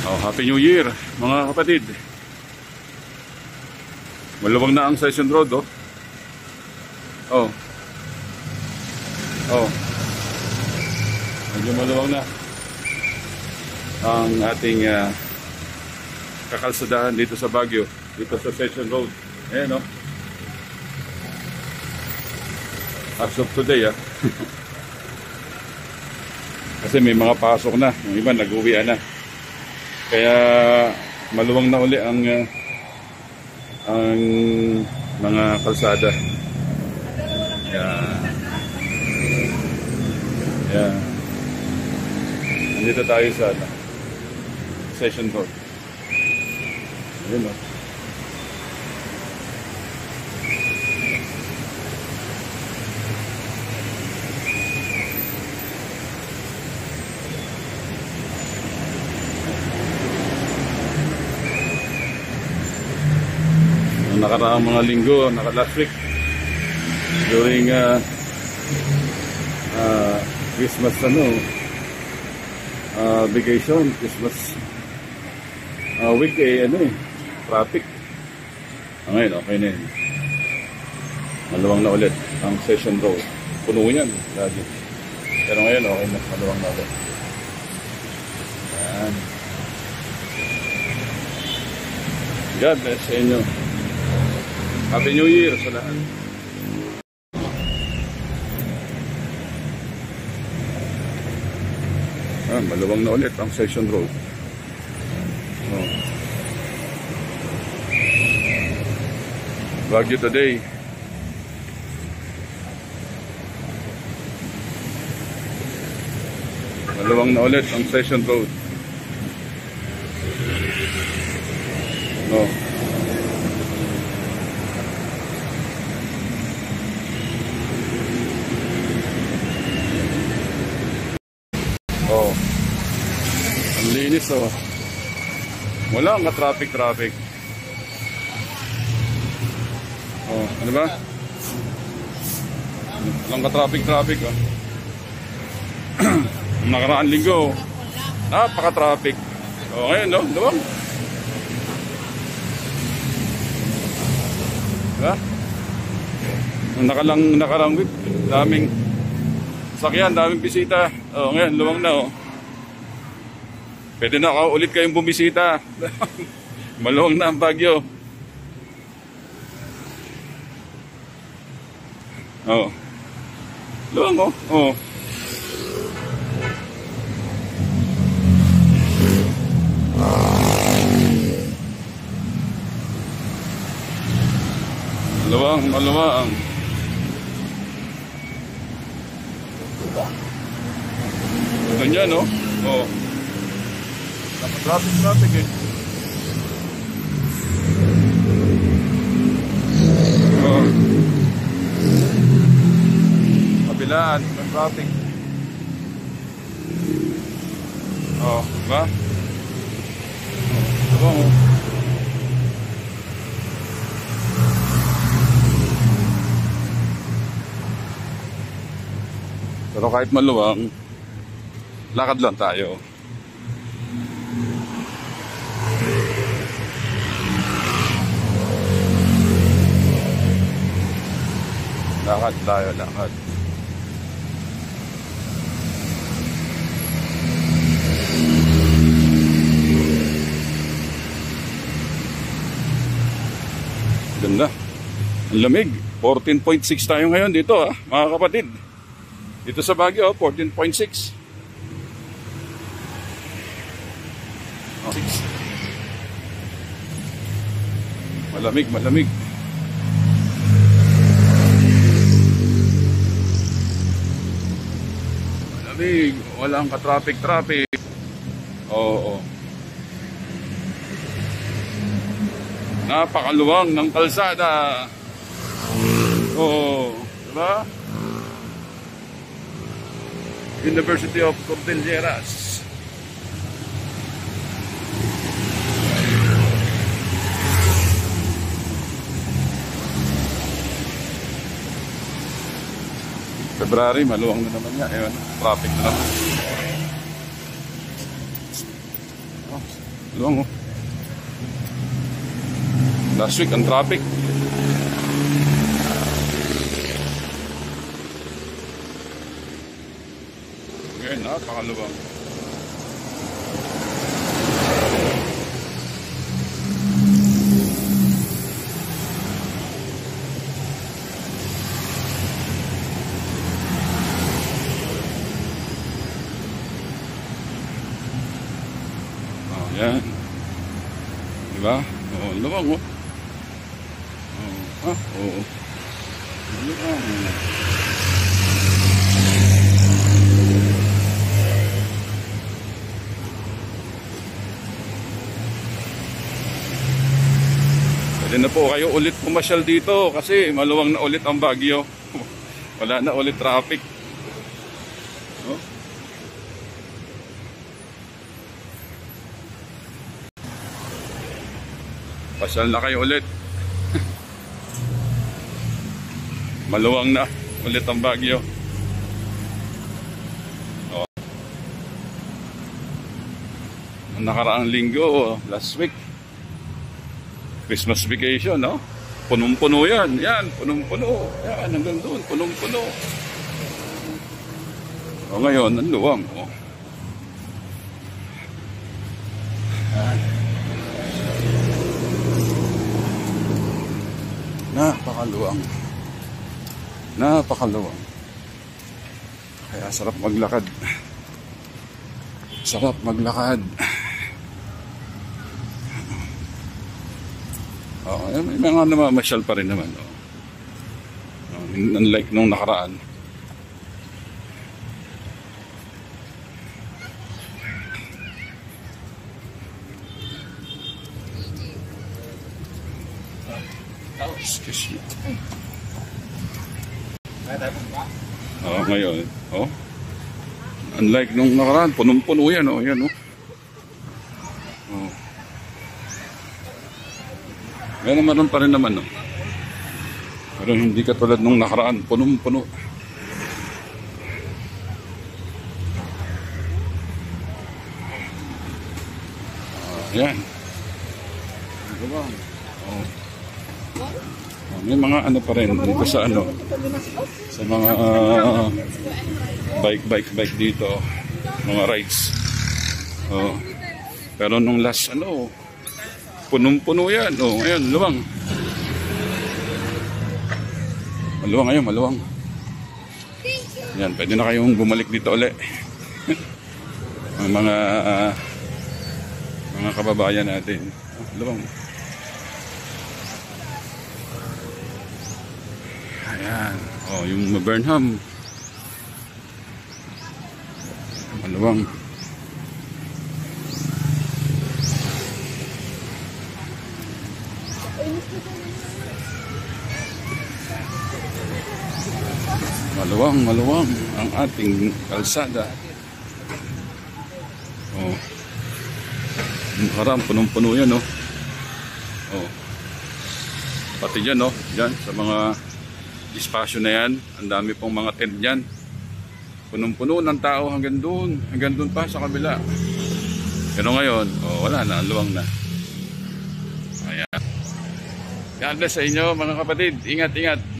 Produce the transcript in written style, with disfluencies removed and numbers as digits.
Oh, Happy New Year, mga kapatid. Maluwag na ang Session Road, oh. Oh. Oh. Medyo maluwag na ang ating kakalsadahan dito sa Baguio, dito sa Session Road. Ayan, oh. As of today, kasi may mga pasok na, yung iba nag-uwian na. Kaya maluwang na uli ang mga kalsada. Yan. Yan. Nandito tayo sa Session Road. Ayun, oh. Nakaraang mga linggo, last week during Christmas vacation, Christmas week, traffic. Ngayon okay na yun, maluwang na ulit ang Session Road. Puno yan lagi, pero ngayon okay na, maluwang na ulit. Yan. God bless sa inyo. Happy New Year sa lahat. Maluwang na ulit ang Session Road. Oh. Baguio today. Maluwang na ulit ang Session Road. Oh. Oh. Ang linis, oh. Wala ang ka-traffic. Oh, ano ba? Walang ka-traffic, oh. Nakaraan linggo, napaka-traffic. Oh, ngayon, no? Diba? Diba? Nakarang week, daming sakyan, daming bisita. Oh, ngayon, luwang na, oh. Pwede na ulit kayong bumisita. Maluwang na ang Baguio. Oh. Luwang, oh. Oh. Maluwang. Ganyan, no? Oh. Traffic eh. Oh. Kabilaan, may traffic. Oh, diba? Diba, oh. Pero kahit maluwang, lakad lang tayo. Lakad tayo, lakad. Ganda. Ang lamig. 14.6 tayo ngayon dito, mga kapatid. Dito sa Baguio, 14.6. Oh, 6. Malamig. Malamig. Walang ka-traffic. Oo. Napakaluwang ng kalsada. Oo. Diba? University of Cordilleras. February, maluwang na naman niya. Ayun, traffic na naman. Oh, Luwang oh. Last week, ang traffic. Okay, napakaluwang. Oh, yan. Diba? Oh, luwang oh. Oo. Pwede na po kayo ulit pumasyal dito kasi maluwang na ulit ang Baguio. Wala na ulit traffic. Oh. Pasyal na kayo ulit. Maluwang na ulit ang Baguio. Oh. Ang nakaraang linggo, last week, Christmas vacation, no? Punong-puno yan. Yan, punong-puno. Yan, hanggang doon, punong-puno. O ngayon, ang luwang. Oh. Napakaluwang. Napakaluwang. Kaya sarap maglakad. Sarap maglakad. May mga namamasyal pa rin naman. Unlike nung nakaraan. Excuse me. Ngayon. Unlike nung nakaraan, punong-puno yan. Yan, Meron naman pa rin naman. Pero hindi katulad nung nakaraan, punong-puno. Yan. Diba? May mga ano pa rin dito sa sa mga bike dito, mga rides. Pero nung last punong-puno yan. Ngayon, luwang. Maluwang ngayon, maluwang. Yan, pwede na kayong bumalik dito ulit. Ang mga kababayan natin. Luwang. Ayan. Yung Burnham. Maluwang. Maluwang ang ating kalsada. Harap, punong-puno yan, Pati dyan, dyan, sa mga espasyo na yan, ang dami pong mga tent dyan. Punong-puno ng tao hanggang doon pa sa kabila. Pero ngayon, wala na, luwang na. Ayan. God bless sa inyo, mga kapatid. Ingat.